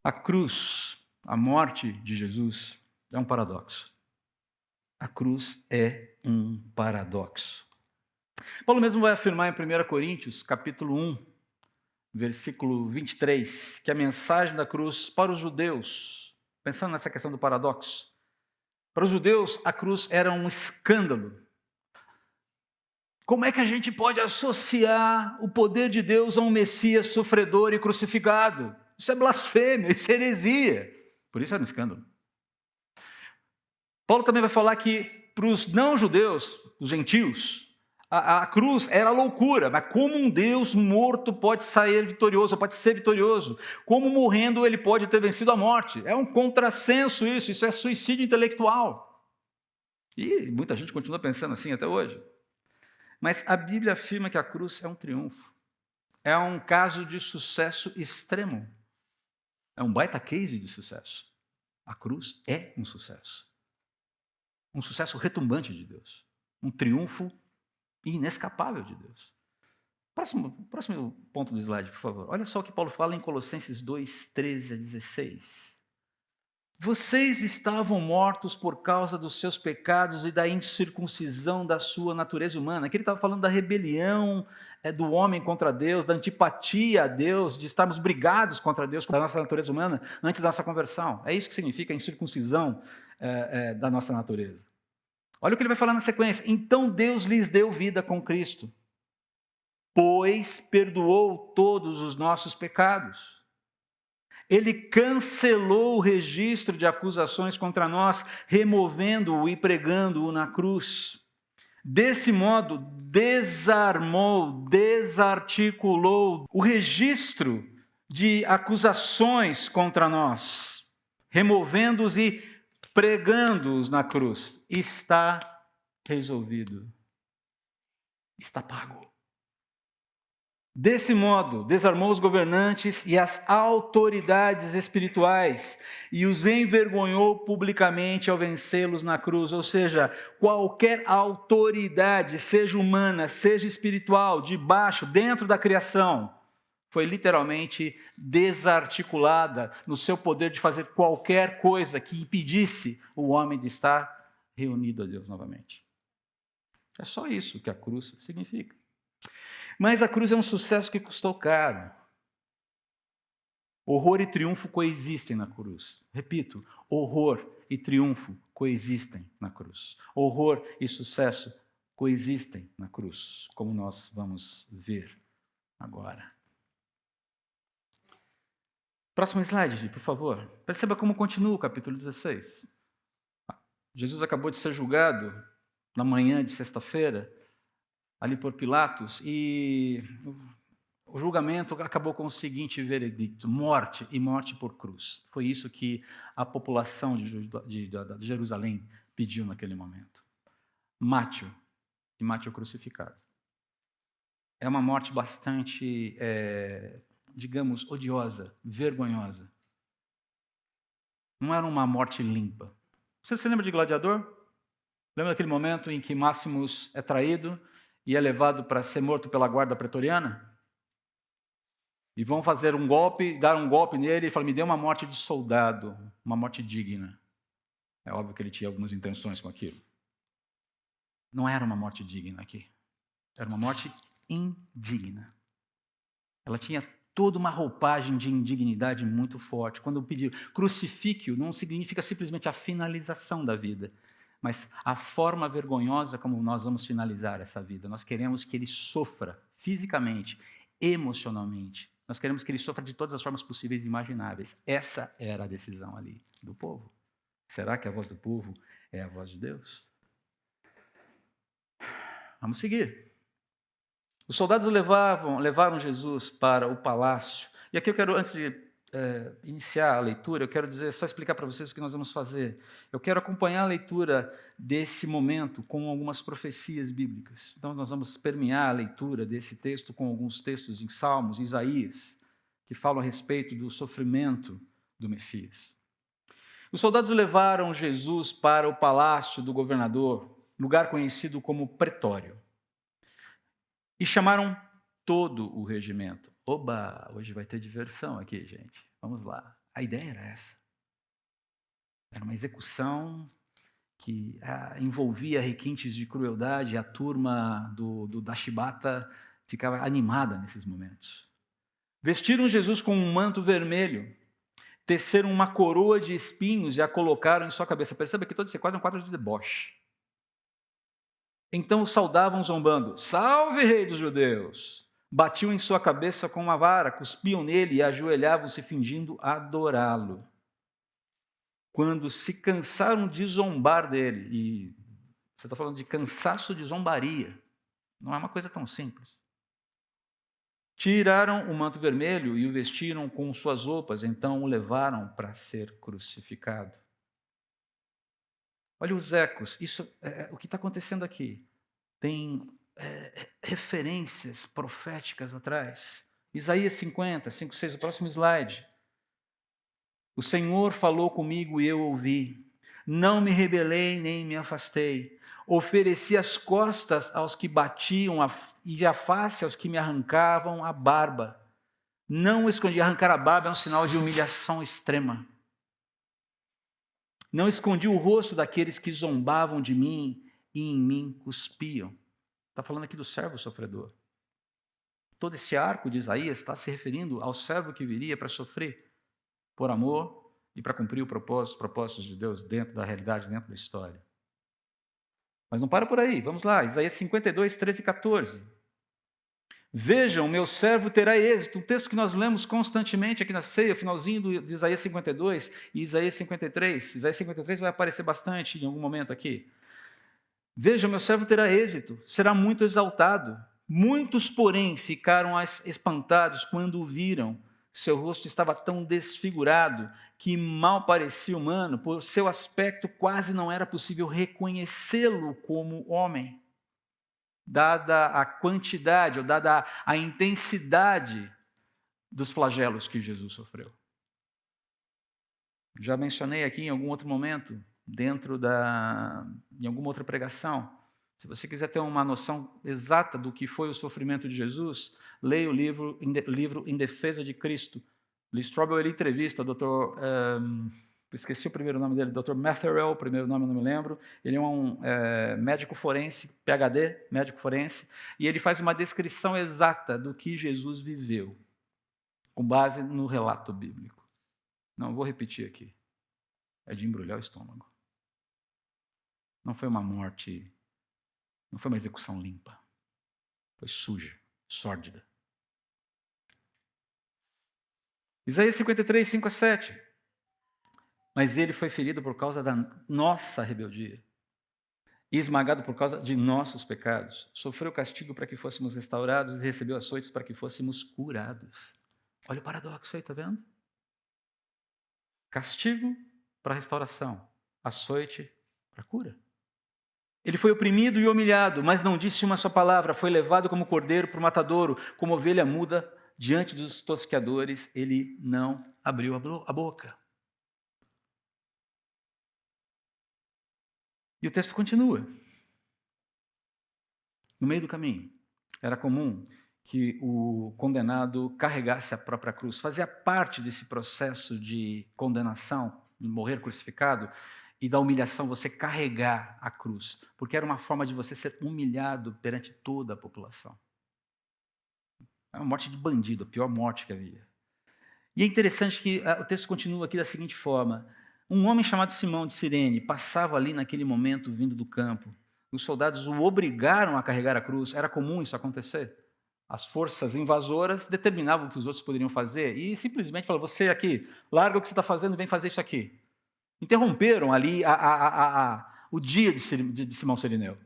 A cruz, a morte de Jesus, é um paradoxo. A cruz é um paradoxo. Paulo mesmo vai afirmar em 1 Coríntios, capítulo 1, versículo 23, que a mensagem da cruz para os judeus, pensando nessa questão do paradoxo, para os judeus a cruz era um escândalo. Como é que a gente pode associar o poder de Deus a um Messias sofredor e crucificado? Isso é blasfêmia, isso é heresia. Por isso era um escândalo. Paulo também vai falar que para os não-judeus, os gentios, a cruz era loucura, mas como um Deus morto pode sair vitorioso, pode ser vitorioso? Como morrendo ele pode ter vencido a morte? É um contrassenso isso é suicídio intelectual. E muita gente continua pensando assim até hoje. Mas a Bíblia afirma que a cruz é um triunfo. É um caso de sucesso extremo. É um baita case de sucesso. A cruz é um sucesso. Um sucesso retumbante de Deus. Um triunfo inescapável de Deus. Próximo ponto do slide, por favor. Olha só o que Paulo fala em Colossenses 2, 13 a 16. Vocês estavam mortos por causa dos seus pecados e da incircuncisão da sua natureza humana. Aqui ele estava falando da rebelião do homem contra Deus, da antipatia a Deus, de estarmos brigados contra Deus, contra a nossa natureza humana, antes da nossa conversão. É isso que significa a incircuncisão da nossa natureza. Olha o que ele vai falar na sequência. Então Deus lhes deu vida com Cristo, pois perdoou todos os nossos pecados. Ele cancelou o registro de acusações contra nós, removendo-o e pregando-o na cruz. Desse modo, desarmou, desarticulou o registro de acusações contra nós, removendo-os e pregando-os na cruz. Está resolvido. Está pago. Desse modo, desarmou os governantes e as autoridades espirituais e os envergonhou publicamente ao vencê-los na cruz. Ou seja, qualquer autoridade, seja humana, seja espiritual, de baixo, dentro da criação, foi literalmente desarticulada no seu poder de fazer qualquer coisa que impedisse o homem de estar reunido a Deus novamente. É só isso que a cruz significa. Mas a cruz é um sucesso que custou caro. Horror e triunfo coexistem na cruz. Repito, horror e triunfo coexistem na cruz. Horror e sucesso coexistem na cruz, como nós vamos ver agora. Próximo slide, por favor. Perceba como continua o capítulo 16. Jesus acabou de ser julgado na manhã de sexta-feira, ali por Pilatos, e o julgamento acabou com o seguinte veredicto: morte e morte por cruz. Foi isso que a população de Jerusalém pediu naquele momento. Mate-o e mate-o crucificado. É uma morte bastante, digamos, odiosa, vergonhosa. Não era uma morte limpa. Você se lembra de Gladiador? Lembra daquele momento em que Máximos é traído e é levado para ser morto pela guarda pretoriana? E vão fazer um golpe, dar um golpe nele e falar: me dê uma morte de soldado, uma morte digna. É óbvio que ele tinha algumas intenções com aquilo. Não era uma morte digna aqui. Era uma morte indigna. Ela tinha toda uma roupagem de indignidade muito forte. Quando eu pedi crucifíquio, não significa simplesmente a finalização da vida, mas a forma vergonhosa como nós vamos finalizar essa vida. Nós queremos que ele sofra fisicamente, emocionalmente. Nós queremos que ele sofra de todas as formas possíveis e imagináveis. Essa era a decisão ali do povo. Será que a voz do povo é a voz de Deus? Vamos seguir. Os soldados levaram Jesus para o palácio. E aqui eu quero, antes de iniciar a leitura, eu quero só explicar para vocês o que nós vamos fazer. Eu quero acompanhar a leitura desse momento com algumas profecias bíblicas. Então, nós vamos permear a leitura desse texto com alguns textos em Salmos, Isaías, que falam a respeito do sofrimento do Messias. Os soldados levaram Jesus para o palácio do governador, lugar conhecido como Pretório, e chamaram todo o regimento. Oba, hoje vai ter diversão aqui, gente. Vamos lá. A ideia era essa. Era uma execução que envolvia requintes de crueldade, e a turma da chibata ficava animada nesses momentos. Vestiram Jesus com um manto vermelho, teceram uma coroa de espinhos e a colocaram em sua cabeça. Perceba que todo esse quadro é um quadro de deboche. Então o saudavam zombando: salve, rei dos judeus! Batiam em sua cabeça com uma vara, cuspiam nele e ajoelhavam-se fingindo adorá-lo. Quando se cansaram de zombar dele, e você está falando de cansaço de zombaria, não é uma coisa tão simples. Tiraram o manto vermelho e o vestiram com suas roupas, então o levaram para ser crucificado. Olha os ecos, o que está acontecendo aqui. Tem referências proféticas atrás. Isaías 50, 5, 6, o próximo slide. O Senhor falou comigo e eu ouvi. Não me rebelei nem me afastei. Ofereci as costas aos que batiam e a face aos que me arrancavam a barba. Não escondi. Arrancar a barba é um sinal de humilhação extrema. Não escondi o rosto daqueles que zombavam de mim e em mim cuspiam. Está falando aqui do servo sofredor. Todo esse arco de Isaías está se referindo ao servo que viria para sofrer por amor e para cumprir os propósitos de Deus dentro da realidade, dentro da história. Mas não para por aí, vamos lá, Isaías 52, 13 e 14. Vejam, meu servo terá êxito, um texto que nós lemos constantemente aqui na ceia, finalzinho de Isaías 52 e Isaías 53. Isaías 53 vai aparecer bastante em algum momento aqui. Vejam, meu servo terá êxito, será muito exaltado. Muitos, porém, ficaram espantados quando o viram. Seu rosto estava tão desfigurado que mal parecia humano, por seu aspecto quase não era possível reconhecê-lo como homem, dada a quantidade, ou dada a intensidade dos flagelos que Jesus sofreu. Já mencionei aqui em algum outro momento, em alguma outra pregação, se você quiser ter uma noção exata do que foi o sofrimento de Jesus, leia o livro Em Defesa de Cristo. Lee Strobel, ele entrevista o doutor, esqueci o primeiro nome dele, Dr. Matherell, o primeiro nome não me lembro, ele é um médico forense, PhD, médico forense, e ele faz uma descrição exata do que Jesus viveu, com base no relato bíblico. Não vou repetir aqui, é de embrulhar o estômago. Não foi uma morte, não foi uma execução limpa, foi suja, sórdida. Isaías 53, 5 a 7. Mas ele foi ferido por causa da nossa rebeldia e esmagado por causa de nossos pecados. Sofreu castigo para que fôssemos restaurados e recebeu açoites para que fôssemos curados. Olha o paradoxo aí, está vendo? Castigo para restauração, açoite para cura. Ele foi oprimido e humilhado, mas não disse uma só palavra. Foi levado como cordeiro para o matadouro, como ovelha muda diante dos tosqueadores. Ele não abriu a boca. E o texto continua. No meio do caminho, era comum que o condenado carregasse a própria cruz. Fazia parte desse processo de condenação, de morrer crucificado, e da humilhação, você carregar a cruz, porque era uma forma de você ser humilhado perante toda a população. É uma morte de bandido, a pior morte que havia. E é interessante que o texto continua aqui da seguinte forma: um homem chamado Simão de Cirene passava ali naquele momento vindo do campo. Os soldados o obrigaram a carregar a cruz. Era comum isso acontecer. As forças invasoras determinavam o que os outros poderiam fazer e simplesmente falavam: você aqui, larga o que você está fazendo e vem fazer isso aqui. Interromperam ali o dia de Simão Cireneu.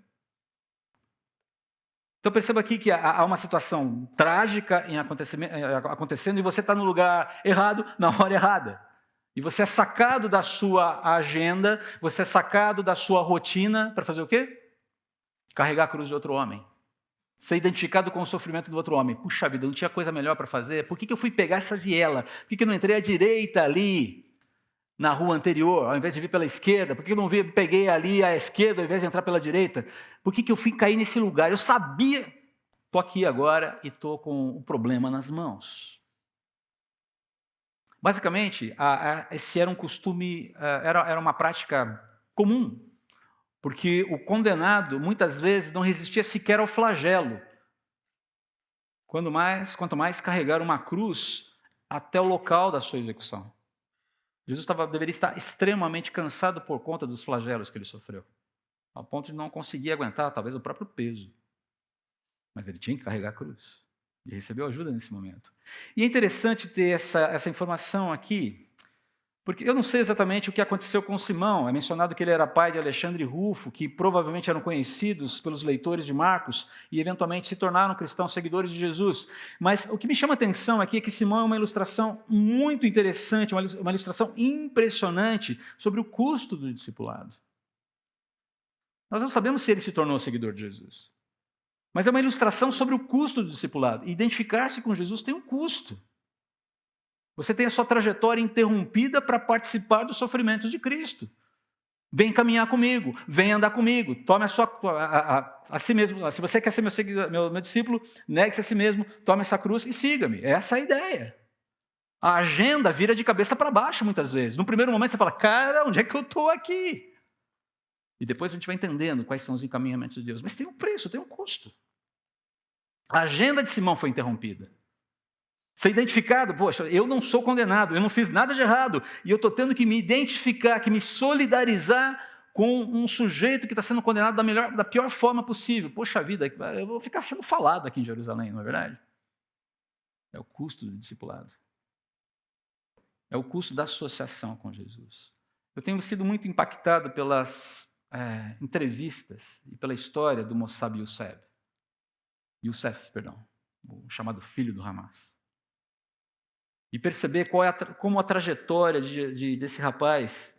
Então perceba aqui que há uma situação trágica acontecendo e você está no lugar errado, na hora errada. E você é sacado da sua agenda, você é sacado da sua rotina para fazer o quê? Carregar a cruz de outro homem. Ser identificado com o sofrimento do outro homem. Puxa vida, não tinha coisa melhor para fazer? Por que eu fui pegar essa viela? Por que eu não entrei à direita ali, na rua anterior, ao invés de vir pela esquerda? Por que eu não peguei ali à esquerda, ao invés de entrar pela direita? Por que eu fui cair nesse lugar? Eu sabia, estou aqui agora e estou com o problema nas mãos. Basicamente, esse era um costume, era uma prática comum, porque o condenado, muitas vezes, não resistia sequer ao flagelo. Quanto mais carregar uma cruz até o local da sua execução. Jesus deveria estar extremamente cansado por conta dos flagelos que ele sofreu, ao ponto de não conseguir aguentar, talvez, o próprio peso. Mas ele tinha que carregar a cruz. E recebeu ajuda nesse momento. E é interessante ter essa informação aqui, porque eu não sei exatamente o que aconteceu com Simão. É mencionado que ele era pai de Alexandre e Rufo, que provavelmente eram conhecidos pelos leitores de Marcos e eventualmente se tornaram cristãos seguidores de Jesus. Mas o que me chama a atenção aqui é que Simão é uma ilustração muito interessante, uma ilustração impressionante sobre o custo do discipulado. Nós não sabemos se ele se tornou seguidor de Jesus. Mas é uma ilustração sobre o custo do discipulado. Identificar-se com Jesus tem um custo. Você tem a sua trajetória interrompida para participar dos sofrimentos de Cristo. Vem caminhar comigo, vem andar comigo, tome a si mesmo. Se você quer ser meu discípulo, negue-se a si mesmo, tome essa cruz e siga-me. Essa é a ideia. A agenda vira de cabeça para baixo muitas vezes. No primeiro momento você fala, cara, onde é que eu estou aqui? E depois a gente vai entendendo quais são os encaminhamentos de Deus. Mas tem um preço, tem um custo. A agenda de Simão foi interrompida. Ser identificado, poxa, eu não sou condenado, eu não fiz nada de errado, e eu estou tendo que me identificar, que me solidarizar com um sujeito que está sendo condenado da pior forma possível. Poxa vida, eu vou ficar sendo falado aqui em Jerusalém, não é verdade? É o custo do discipulado. É o custo da associação com Jesus. Eu tenho sido muito impactado pelas entrevistas e pela história do Mossab Youssef, o chamado filho do Hamas. E perceber como a trajetória desse rapaz,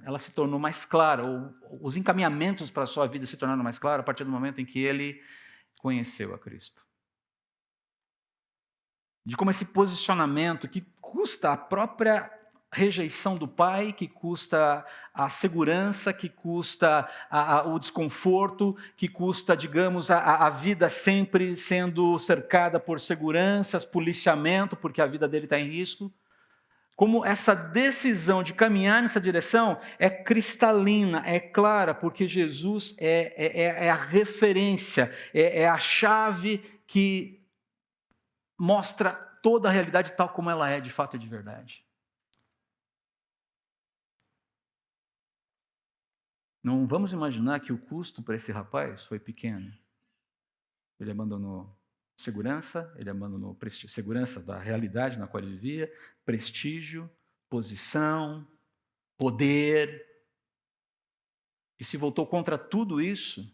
ela se tornou mais clara, ou os encaminhamentos para a sua vida se tornaram mais claros a partir do momento em que ele conheceu a Cristo. De como esse posicionamento, que custa a própria rejeição do pai, que custa a segurança, que custa o desconforto, que custa, digamos, a vida sempre sendo cercada por seguranças, policiamento, porque a vida dele está em risco. Como essa decisão de caminhar nessa direção é cristalina, é clara, porque Jesus é a referência, é a chave que mostra toda a realidade tal como ela é, de fato e de verdade. Não vamos imaginar que o custo para esse rapaz foi pequeno. Ele abandonou segurança, ele abandonou segurança da realidade na qual ele vivia, prestígio, posição, poder, e se voltou contra tudo isso,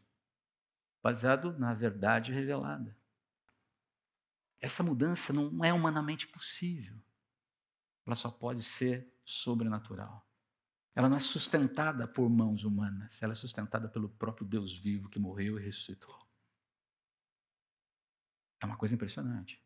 baseado na verdade revelada. Essa mudança não é humanamente possível. Ela só pode ser sobrenatural. Ela não é sustentada por mãos humanas, ela é sustentada pelo próprio Deus vivo que morreu e ressuscitou. É uma coisa impressionante.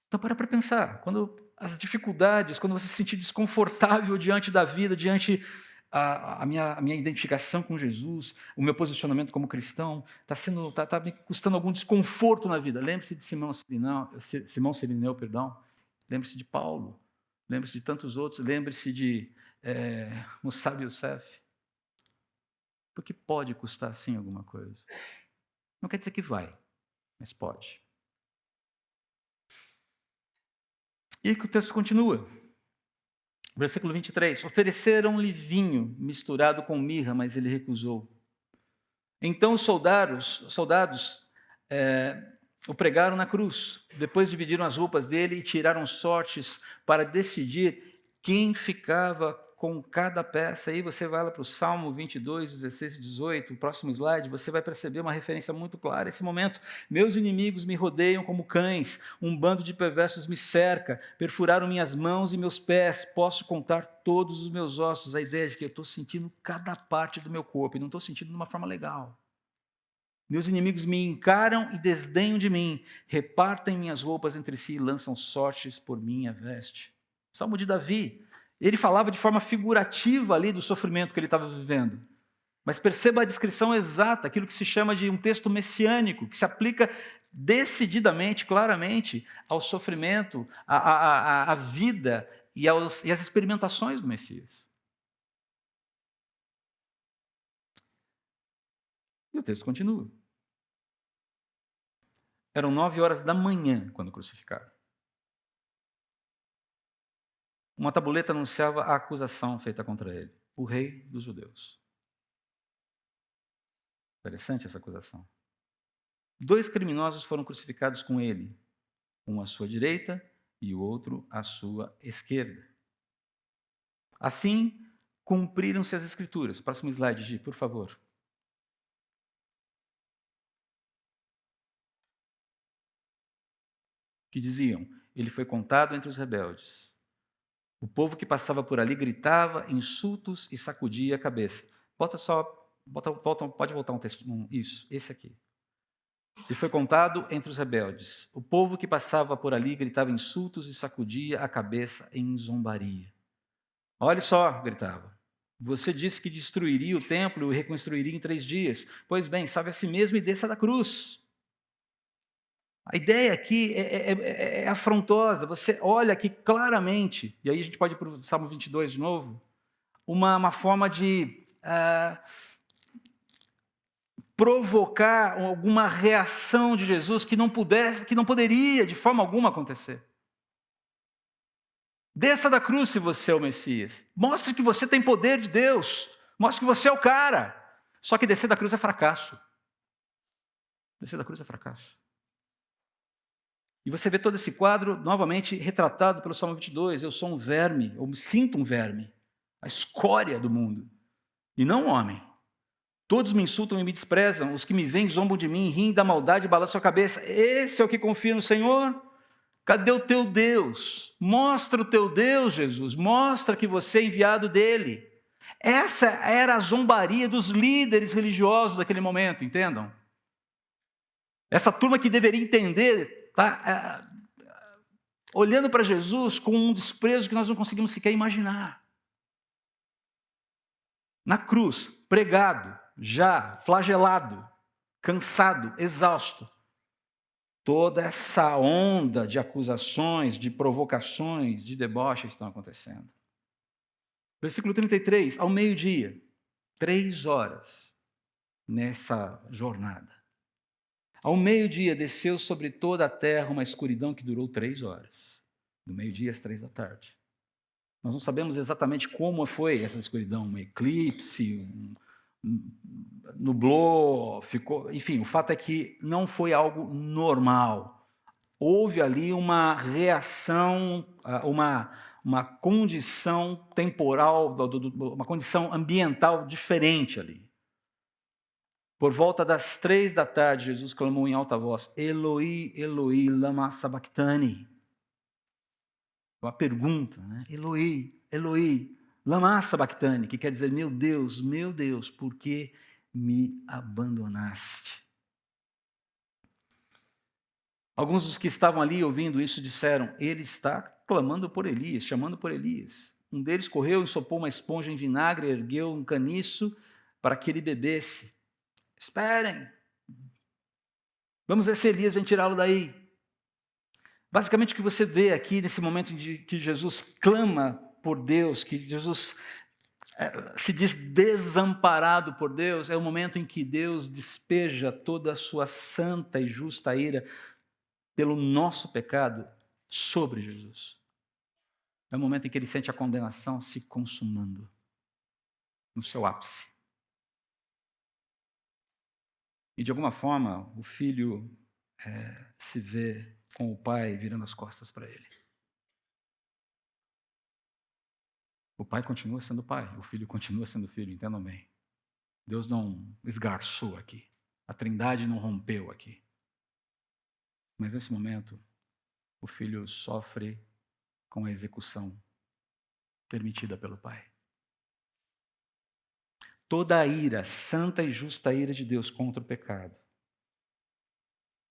Então, para pensar, quando as dificuldades, quando você se sentir desconfortável diante da vida, diante a minha identificação com Jesus, o meu posicionamento como cristão, está me custando algum desconforto na vida. Lembre-se de Simão Sirineu, lembre-se de Paulo, lembre-se de tantos outros, lembre-se de Mossab Youssef. Porque pode custar sim alguma coisa. Não quer dizer que vai, mas pode. E aí que o texto continua. Versículo 23. Ofereceram-lhe vinho misturado com mirra, mas ele recusou. Então os soldados o pregaram na cruz. Depois dividiram as roupas dele e tiraram sortes para decidir quem ficava com cada peça. Aí você vai lá para o Salmo 22, 16 e 18, o próximo slide, você vai perceber uma referência muito clara a esse momento. Meus inimigos me rodeiam como cães, um bando de perversos me cerca, perfuraram minhas mãos e meus pés, posso contar todos os meus ossos. A ideia de que eu estou sentindo cada parte do meu corpo, e não estou sentindo de uma forma legal. Meus inimigos me encaram e desdenham de mim, repartem minhas roupas entre si e lançam sortes por minha veste. Salmo de Davi. Ele falava de forma figurativa ali do sofrimento que ele estava vivendo. Mas perceba a descrição exata, aquilo que se chama de um texto messiânico, que se aplica decididamente, claramente, ao sofrimento, à vida e as experimentações do Messias. E o texto continua. Eram 9 horas da manhã quando crucificaram. Uma tabuleta anunciava a acusação feita contra ele, o rei dos judeus. Interessante essa acusação. 2 criminosos foram crucificados com ele, um à sua direita e o outro à sua esquerda. Assim, cumpriram-se as Escrituras. Próximo slide, Gi, por favor. Que diziam: ele foi contado entre os rebeldes. O povo que passava por ali gritava insultos e sacudia a cabeça. Pode voltar um texto. Isso, esse aqui. Ele foi contado entre os rebeldes. O povo que passava por ali gritava insultos e sacudia a cabeça em zombaria. Olhe só, gritava. Você disse que destruiria o templo e o reconstruiria em 3 dias. Pois bem, salve a si mesmo e desça da cruz. A ideia aqui é afrontosa. Você olha aqui claramente, e aí a gente pode ir para o Salmo 22 de novo, uma forma de provocar alguma reação de Jesus que não poderia de forma alguma acontecer. Desça da cruz se você é o Messias. Mostre que você tem poder de Deus. Mostre que você é o cara. Só que descer da cruz é fracasso. Descer da cruz é fracasso. E você vê todo esse quadro, novamente, retratado pelo Salmo 22. Eu sou um verme, eu me sinto um verme. A escória do mundo. E não um homem. Todos me insultam e me desprezam. Os que me veem zombam de mim, riem da maldade e balançam a cabeça. Esse é o que confia no Senhor? Cadê o teu Deus? Mostra o teu Deus, Jesus. Mostra que você é enviado dele. Essa era a zombaria dos líderes religiosos daquele momento, entendam? Essa turma que deveria entender, tá? Olhando para Jesus com um desprezo que nós não conseguimos sequer imaginar. Na cruz, pregado, já flagelado, cansado, exausto. Toda essa onda de acusações, de provocações, de deboche estão acontecendo. Versículo 33, ao meio-dia, 3 horas nessa jornada. Ao meio-dia desceu sobre toda a terra uma escuridão que durou 3 horas. Do meio-dia às 3 da tarde. Nós não sabemos exatamente como foi essa escuridão, um eclipse, nublou, ficou... Enfim, o fato é que não foi algo normal. Houve ali uma reação, uma condição temporal, uma condição ambiental diferente ali. Por volta das 3 da tarde, Jesus clamou em alta voz: Eloi, Eloi, lama sabachthani. Uma pergunta, né? Eloi, Eloi, lama sabachthani, que quer dizer: meu Deus, por que me abandonaste? Alguns dos que estavam ali ouvindo isso disseram: ele está clamando por Elias, chamando por Elias. Um deles correu, ensopou uma esponja em vinagre, ergueu um caniço para que ele bebesse. Esperem, vamos ver se Elias vem tirá-lo daí. Basicamente o que você vê aqui nesse momento em que Jesus clama por Deus, que Jesus se diz desamparado por Deus, é o momento em que Deus despeja toda a sua santa e justa ira pelo nosso pecado sobre Jesus. É o momento em que ele sente a condenação se consumando no seu ápice. E de alguma forma o filho se vê com o pai virando as costas para ele. O pai continua sendo pai, o filho continua sendo filho, entendam bem. Deus não esgarçou aqui, a trindade não rompeu aqui. Mas nesse momento, o filho sofre com a execução permitida pelo pai. Toda a ira, santa e justa ira de Deus contra o pecado,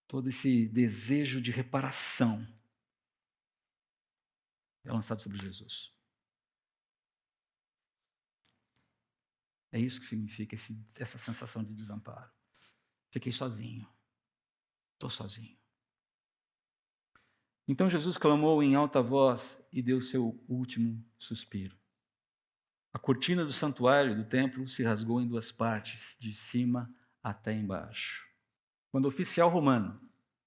todo esse desejo de reparação é lançado sobre Jesus. É isso que significa essa sensação de desamparo. Fiquei sozinho. Estou sozinho. Então Jesus clamou em alta voz e deu seu último suspiro. A cortina do santuário do templo se rasgou em duas partes, de cima até embaixo. Quando o oficial romano,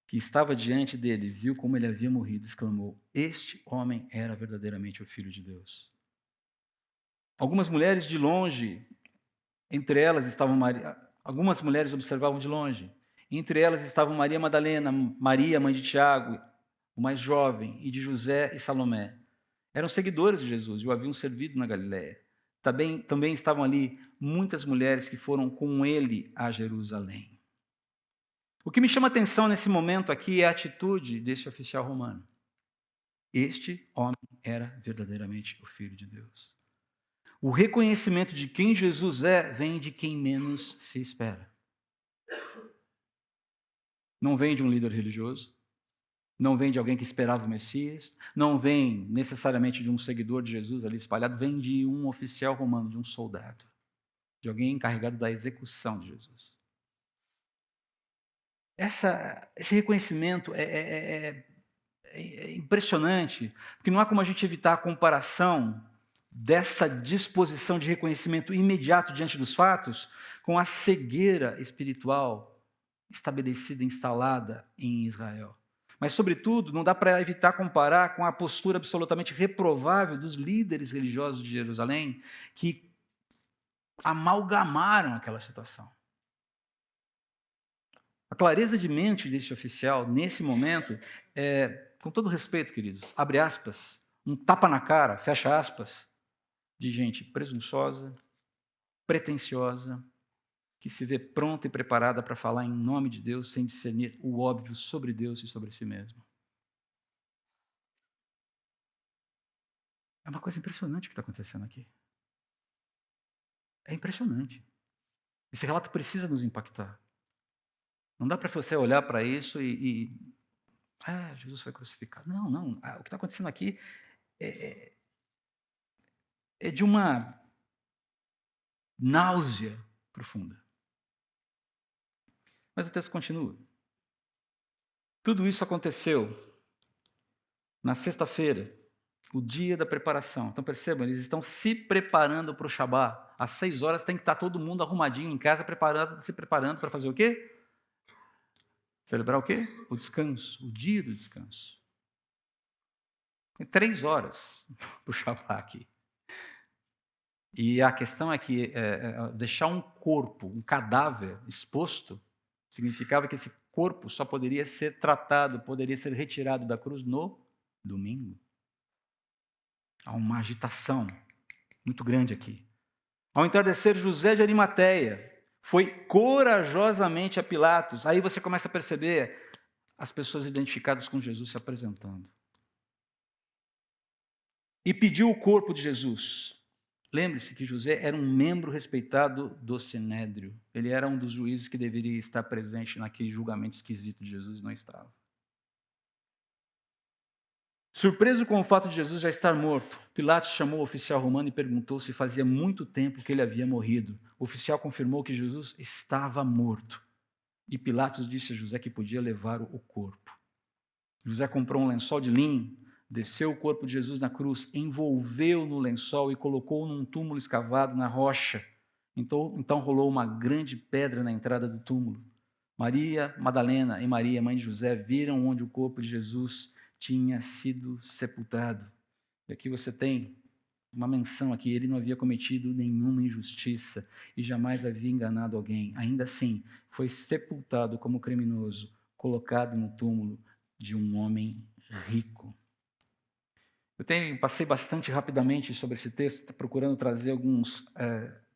que estava diante dele, viu como ele havia morrido, exclamou: este homem era verdadeiramente o Filho de Deus. Algumas mulheres de longe, entre elas estavam algumas mulheres observavam de longe. Entre elas estavam Maria Madalena, Maria, mãe de Tiago, o mais jovem, e de José e Salomé. Eram seguidores de Jesus e o haviam servido na Galiléia. Também estavam ali muitas mulheres que foram com ele a Jerusalém. O que me chama a atenção nesse momento aqui é a atitude deste oficial romano. Este homem era verdadeiramente o Filho de Deus. O reconhecimento de quem Jesus é vem de quem menos se espera. Não vem de um líder religioso, não vem de alguém que esperava o Messias, não vem necessariamente de um seguidor de Jesus ali espalhado, vem de um oficial romano, de um soldado, de alguém encarregado da execução de Jesus. Esse reconhecimento é impressionante, porque não há como a gente evitar a comparação dessa disposição de reconhecimento imediato diante dos fatos com a cegueira espiritual estabelecida, instalada em Israel. Mas, sobretudo, não dá para evitar comparar com a postura absolutamente reprovável dos líderes religiosos de Jerusalém, que amalgamaram aquela situação. A clareza de mente desse oficial, nesse momento, com todo respeito, queridos, abre aspas, um tapa na cara, fecha aspas, de gente presunçosa, pretensiosa, que se vê pronta e preparada para falar em nome de Deus sem discernir o óbvio sobre Deus e sobre si mesmo. É uma coisa impressionante o que está acontecendo aqui. É impressionante. Esse relato precisa nos impactar. Não dá para você olhar para isso Jesus foi crucificado. Não. O que está acontecendo aqui é de uma náusea profunda. Mas o texto continua. Tudo isso aconteceu na sexta-feira, o dia da preparação. Então percebam, eles estão se preparando para o Shabá. Às 6 horas tem que estar todo mundo arrumadinho em casa, se preparando para fazer o quê? Celebrar o quê? O descanso, o dia do descanso. Tem 3 horas para o Shabá aqui. E a questão é que deixar um corpo, um cadáver exposto, significava que esse corpo só poderia ser tratado, poderia ser retirado da cruz no domingo. Há uma agitação muito grande aqui. Ao entardecer, José de Arimateia foi corajosamente a Pilatos. Aí você começa a perceber as pessoas identificadas com Jesus se apresentando. E pediu o corpo de Jesus. Lembre-se que José era um membro respeitado do Sinédrio. Ele era um dos juízes que deveria estar presente naquele julgamento esquisito de Jesus e não estava. Surpreso com o fato de Jesus já estar morto, Pilatos chamou o oficial romano e perguntou se fazia muito tempo que ele havia morrido. O oficial confirmou que Jesus estava morto. E Pilatos disse a José que podia levar o corpo. José comprou um lençol de linho, desceu o corpo de Jesus na cruz, envolveu no lençol e colocou num túmulo escavado na rocha. Então rolou uma grande pedra na entrada do túmulo. Maria Madalena e Maria, mãe de José, viram onde o corpo de Jesus tinha sido sepultado. E aqui você tem uma menção aqui, ele não havia cometido nenhuma injustiça e jamais havia enganado alguém. Ainda assim, foi sepultado como criminoso, colocado no túmulo de um homem rico. Eu passei bastante rapidamente sobre esse texto, procurando trazer alguns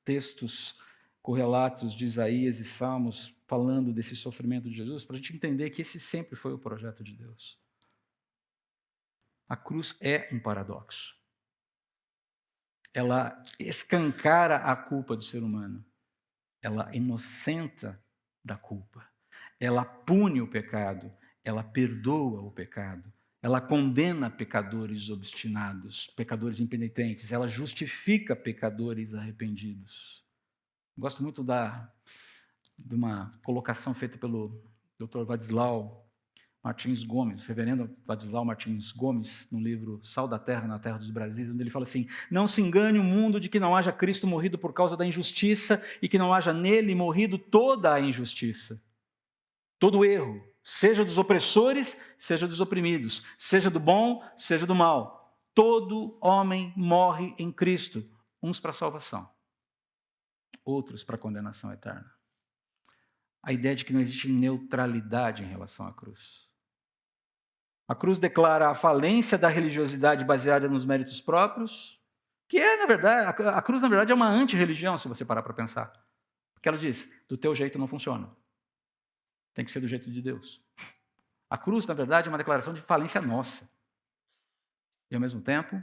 textos correlatos de Isaías e Salmos, falando desse sofrimento de Jesus, para a gente entender que esse sempre foi o projeto de Deus. A cruz é um paradoxo. Ela escancara a culpa do ser humano. Ela inocenta da culpa. Ela pune o pecado. Ela perdoa o pecado. Ela condena pecadores obstinados, pecadores impenitentes. Ela justifica pecadores arrependidos. Gosto muito de uma colocação feita pelo Dr. Vadislau, Martins Gomes, reverendo Ladislau Martins Gomes, no livro Sal da Terra, na Terra dos Brasis, onde ele fala assim: não se engane o mundo de que não haja Cristo morrido por causa da injustiça e que não haja nele morrido toda a injustiça, todo o erro, seja dos opressores, seja dos oprimidos, seja do bom, seja do mal. Todo homem morre em Cristo, uns para a salvação, outros para a condenação eterna. A ideia de que não existe neutralidade em relação à cruz. A cruz declara a falência da religiosidade baseada nos méritos próprios, que é, na verdade, a cruz, na verdade, é uma anti-religião, se você parar para pensar. Porque ela diz, do teu jeito não funciona. Tem que ser do jeito de Deus. A cruz, na verdade, é uma declaração de falência nossa. E, ao mesmo tempo,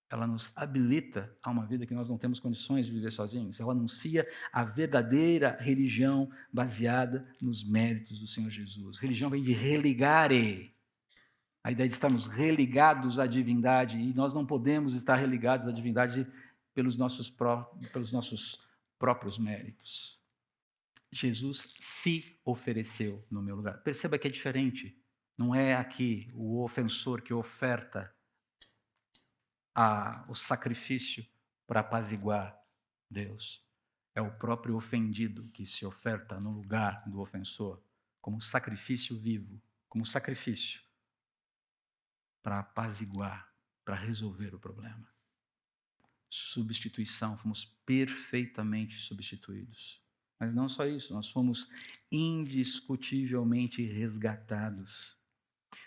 ela nos habilita a uma vida que nós não temos condições de viver sozinhos. Ela anuncia a verdadeira religião baseada nos méritos do Senhor Jesus. Religião vem de religare. A ideia de estarmos religados à divindade, e nós não podemos estar religados à divindade pelos nossos próprios méritos. Jesus se ofereceu no meu lugar. Perceba que é diferente. Não é aqui o ofensor que oferta o sacrifício para apaziguar Deus. É o próprio ofendido que se oferta no lugar do ofensor, como sacrifício vivo, como sacrifício para apaziguar, para resolver o problema. Substituição, fomos perfeitamente substituídos. Mas não só isso, nós fomos indiscutivelmente resgatados.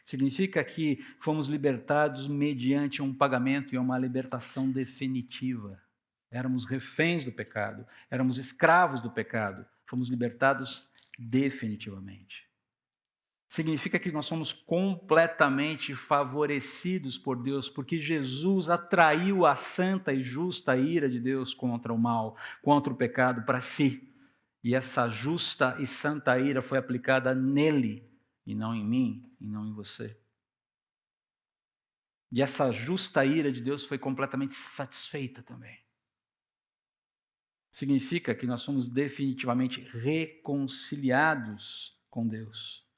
Significa que fomos libertados mediante um pagamento e uma libertação definitiva. Éramos reféns do pecado, éramos escravos do pecado, fomos libertados definitivamente. Significa que nós somos completamente favorecidos por Deus, porque Jesus atraiu a santa e justa ira de Deus contra o mal, contra o pecado para si. E essa justa e santa ira foi aplicada nele, e não em mim, e não em você. E essa justa ira de Deus foi completamente satisfeita também. Significa que nós somos definitivamente reconciliados com Deus.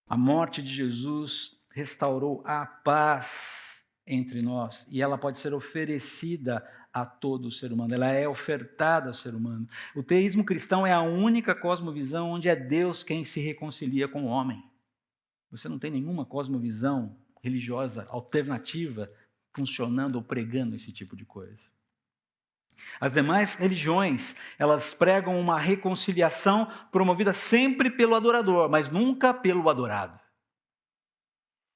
A morte de Jesus restaurou a paz entre nós, e ela pode ser oferecida a todo o ser humano, ela é ofertada ao ser humano. O teísmo cristão é a única cosmovisão onde é Deus quem se reconcilia com o homem. Você não tem nenhuma cosmovisão religiosa alternativa funcionando ou pregando esse tipo de coisa. As demais religiões, elas pregam uma reconciliação promovida sempre pelo adorador, mas nunca pelo adorado.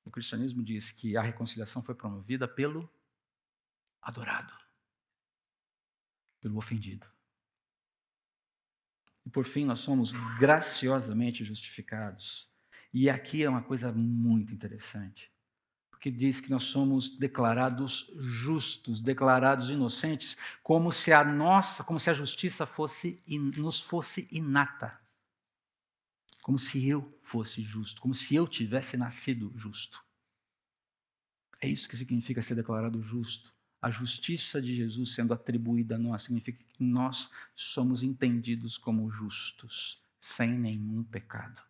O cristianismo diz que a reconciliação foi promovida pelo adorado, pelo ofendido. E por fim, nós somos graciosamente justificados. E aqui é uma coisa muito interessante, porque diz que nós somos declarados justos, declarados inocentes, como se a justiça nos fosse inata. Como se eu fosse justo, como se eu tivesse nascido justo. É isso que significa ser declarado justo. A justiça de Jesus sendo atribuída a nós significa que nós somos entendidos como justos, sem nenhum pecado.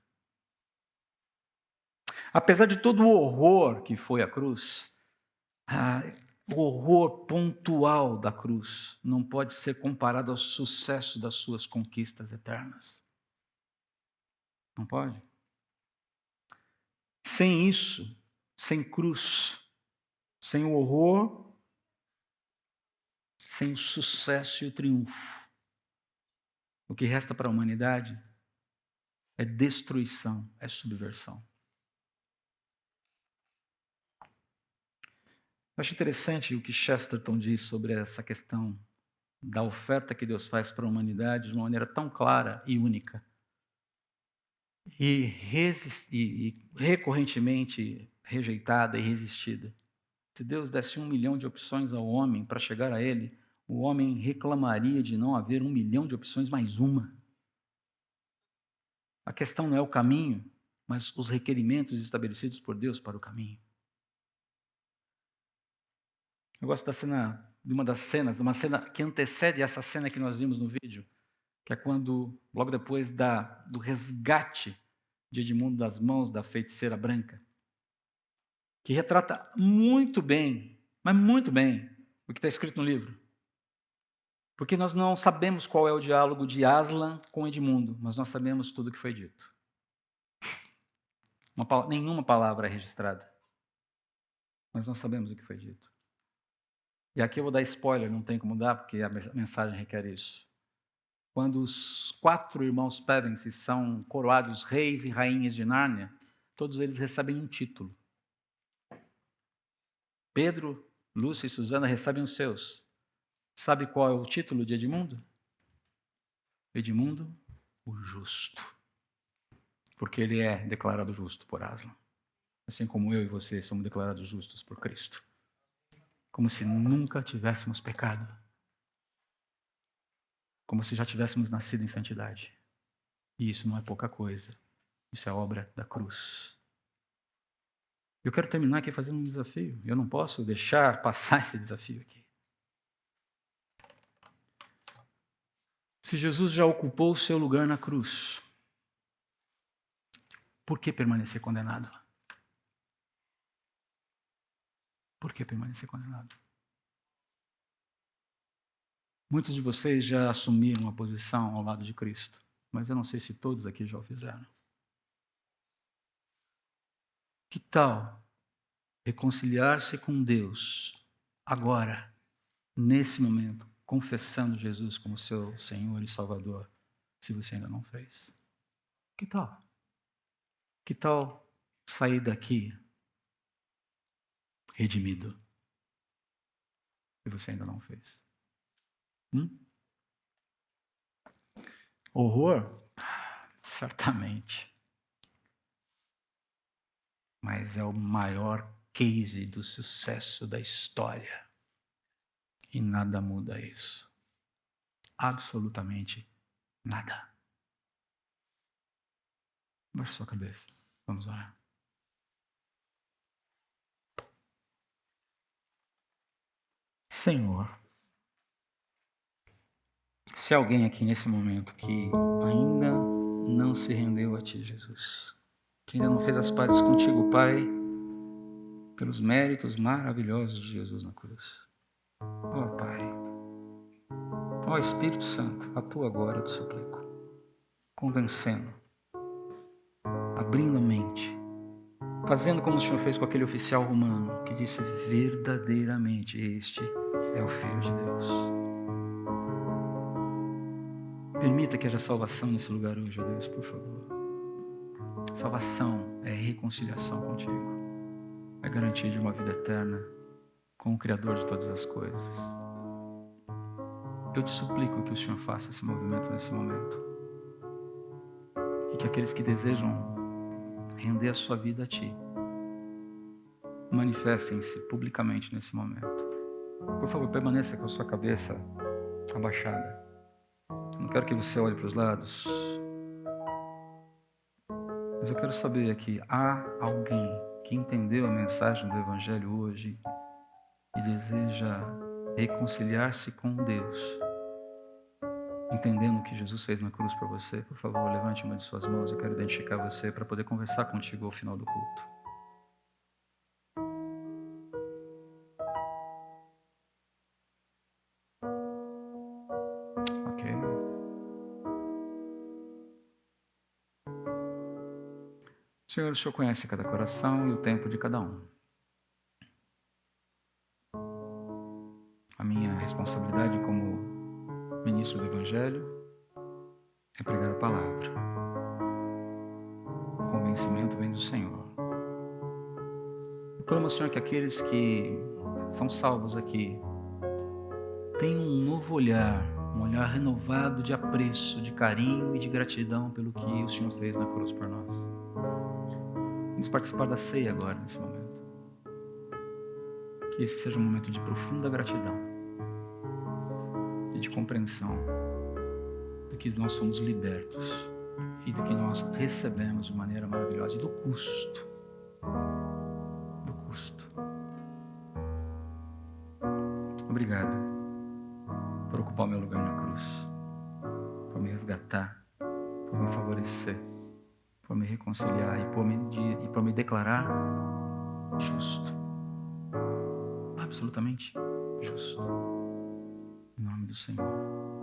Apesar de todo o horror que foi a cruz, o horror pontual da cruz não pode ser comparado ao sucesso das suas conquistas eternas. Não pode. Sem isso, sem cruz, sem o horror, sem o sucesso e o triunfo, o que resta para a humanidade é destruição, é subversão. Eu acho interessante o que Chesterton diz sobre essa questão da oferta que Deus faz para a humanidade de uma maneira tão clara e única. E recorrentemente rejeitada e resistida. Se Deus desse 1 milhão de opções ao homem para chegar a Ele, o homem reclamaria de não haver 1 milhão de opções mais uma. A questão não é o caminho, mas os requerimentos estabelecidos por Deus para o caminho. Eu gosto de uma cena que antecede essa cena que nós vimos no vídeo, que é quando, logo depois do resgate de Edmundo das Mãos da Feiticeira Branca, que retrata muito bem, mas muito bem, o que está escrito no livro. Porque nós não sabemos qual é o diálogo de Aslan com Edmundo, mas nós sabemos tudo o que foi dito. Nenhuma palavra é registrada, mas nós sabemos o que foi dito. E aqui eu vou dar spoiler, não tem como dar, porque a mensagem requer isso. Quando os 4 irmãos Pevensie são coroados reis e rainhas de Nárnia, todos eles recebem um título. Pedro, Lúcia e Susana recebem os seus. Sabe qual é o título de Edmundo? Edmundo, o justo. Porque ele é declarado justo por Aslan. Assim como eu e você somos declarados justos por Cristo. Como se nunca tivéssemos pecado. Como se já tivéssemos nascido em santidade. E isso não é pouca coisa. Isso é obra da cruz. Eu quero terminar aqui fazendo um desafio. Eu não posso deixar passar esse desafio aqui. Se Jesus já ocupou o seu lugar na cruz, por que permanecer condenado? Por que permanecer condenado? Muitos de vocês já assumiram uma posição ao lado de Cristo, mas eu não sei se todos aqui já o fizeram. Que tal reconciliar-se com Deus agora, nesse momento, confessando Jesus como seu Senhor e Salvador, se você ainda não fez? Que tal? Que tal sair daqui redimido, se você ainda não fez? Horror? Certamente. Mas é o maior case do sucesso da história. E nada muda isso. Absolutamente nada. Baixe sua cabeça. Vamos orar. Senhor, se alguém aqui nesse momento que ainda não se rendeu a Ti, Jesus, que ainda não fez as pazes contigo, Pai, pelos méritos maravilhosos de Jesus na cruz. Ó Pai, ó Espírito Santo, atua agora, eu te suplico, convencendo, abrindo a mente, fazendo como o Senhor fez com aquele oficial romano, que disse verdadeiramente, este é o Filho de Deus. Permita que haja salvação nesse lugar hoje, ó Deus, por favor. Salvação é reconciliação contigo. É garantia de uma vida eterna com o Criador de todas as coisas. Eu te suplico que o Senhor faça esse movimento nesse momento. E que aqueles que desejam render a sua vida a Ti manifestem-se publicamente nesse momento. Por favor, permaneça com a sua cabeça abaixada. Eu não quero que você olhe para os lados. Mas eu quero saber aqui, há alguém que entendeu a mensagem do Evangelho hoje e deseja reconciliar-se com Deus, entendendo o que Jesus fez na cruz para você? Por favor, levante uma de suas mãos. Eu quero identificar você para poder conversar contigo ao final do culto. Senhor, o Senhor conhece cada coração e o tempo de cada um. A minha responsabilidade como ministro do Evangelho é pregar a palavra. O convencimento vem do Senhor. Eu clamo ao Senhor que aqueles que são salvos aqui tenham um novo olhar, um olhar renovado de apreço, de carinho e de gratidão pelo que o Senhor fez na cruz por nós. Vamos participar da ceia agora, nesse momento. Que esse seja um momento de profunda gratidão e de compreensão do que nós fomos libertos e do que nós recebemos de maneira maravilhosa e do custo. Do custo. Obrigado por ocupar o meu lugar na cruz, por me resgatar, por me favorecer, por me reconciliar e por me declarar justo. Absolutamente justo. Em nome do Senhor.